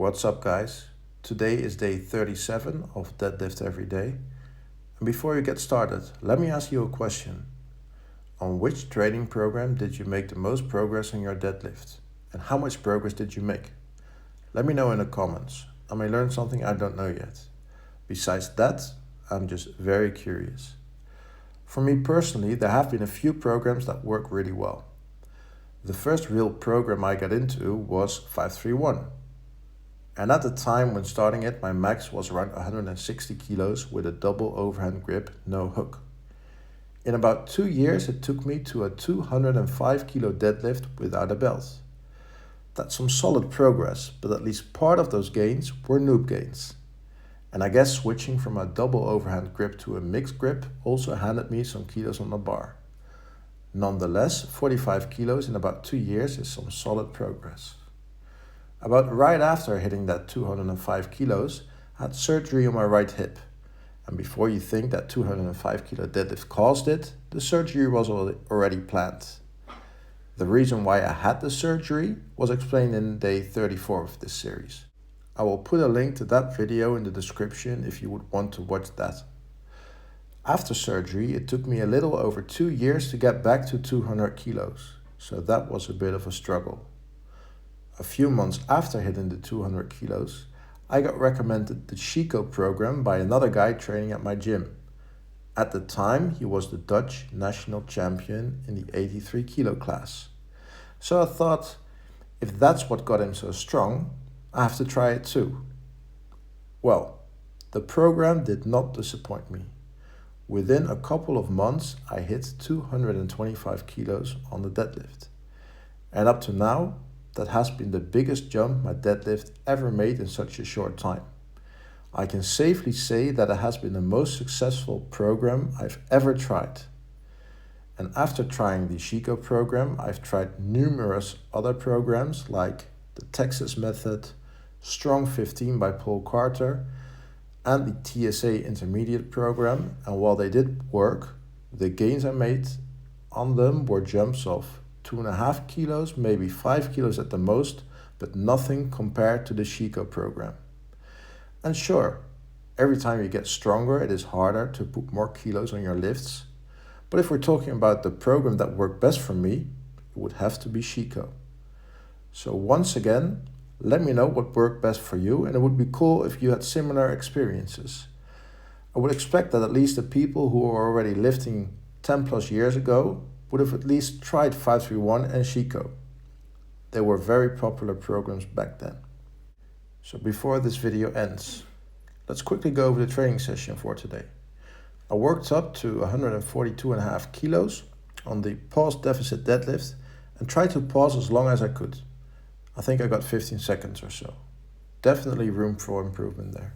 What's up, guys? Today is day 37 of Deadlift Everyday. And before you get started, let me ask you a question. On which training program did you make the most progress in your deadlift? And how much progress did you make? Let me know in the comments. I may learn something I don't know yet. Besides that, I'm just very curious. For me personally, there have been a few programs that work really well. The first real program I got into was 531. And at the time when starting it, my max was around 160 kilos with a double overhand grip, no hook. In about 2 years, it took me to a 205 kilo deadlift without a belt. That's some solid progress, but at least part of those gains were noob gains. And I guess switching from a double overhand grip to a mixed grip also handed me some kilos on the bar. Nonetheless, 45 kilos in about 2 years is some solid progress. About right after hitting that 205 kilos, I had surgery on my right hip. And before you think that 205 kilo deadlift caused it, the surgery was already planned. The reason why I had the surgery was explained in day 34 of this series. I will put a link to that video in the description if you would want to watch that. After surgery, it took me a little over 2 years to get back to 200 kilos, so that was a bit of a struggle. A few months after hitting the 200 kilos, I got recommended the Chico program by another guy training at my gym. At the time, he was the Dutch national champion in the 83 kilo class. So I thought, if that's what got him so strong, I have to try it too. Well, the program did not disappoint me. Within a couple of months, I hit 225 kilos on the deadlift. And up to now, that has been the biggest jump my deadlift ever made in such a short time. I can safely say that it has been the most successful program I've ever tried. And after trying the Chico program, I've tried numerous other programs like the Texas Method, Strong 15 by Paul Carter, and the TSA Intermediate program, and while they did work, the gains I made on them were jumps of 2.5 kilos, maybe 5 kilos at the most, but nothing compared to the Chico program. And sure, every time you get stronger, it is harder to put more kilos on your lifts. But if we're talking about the program that worked best for me, it would have to be Chico. So once again, let me know what worked best for you, and it would be cool if you had similar experiences. I would expect that at least the people who are already lifting 10 plus years ago would have at least tried 531 and Chico. They were very popular programs back then. So before this video ends, let's quickly go over the training session for today. I worked up to 142.5 kilos on the pause deficit deadlift and tried to pause as long as I could. I think I got 15 seconds or so. Definitely room for improvement there.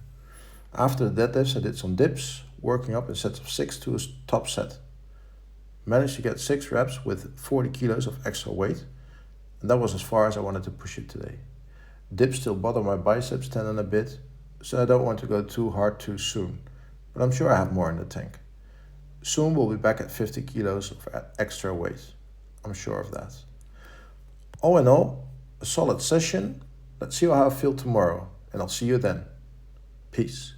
After the deadlifts, I did some dips, working up in sets of 6 to a top set. Managed to get 6 reps with 40 kilos of extra weight, and that was as far as I wanted to push it today. Dips still bother my biceps tendon a bit, so I don't want to go too hard too soon, but I'm sure I have more in the tank. Soon we'll be back at 50 kilos of extra weight. I'm sure of that. All in all, a solid session. Let's see how I feel tomorrow, and I'll see you then. Peace.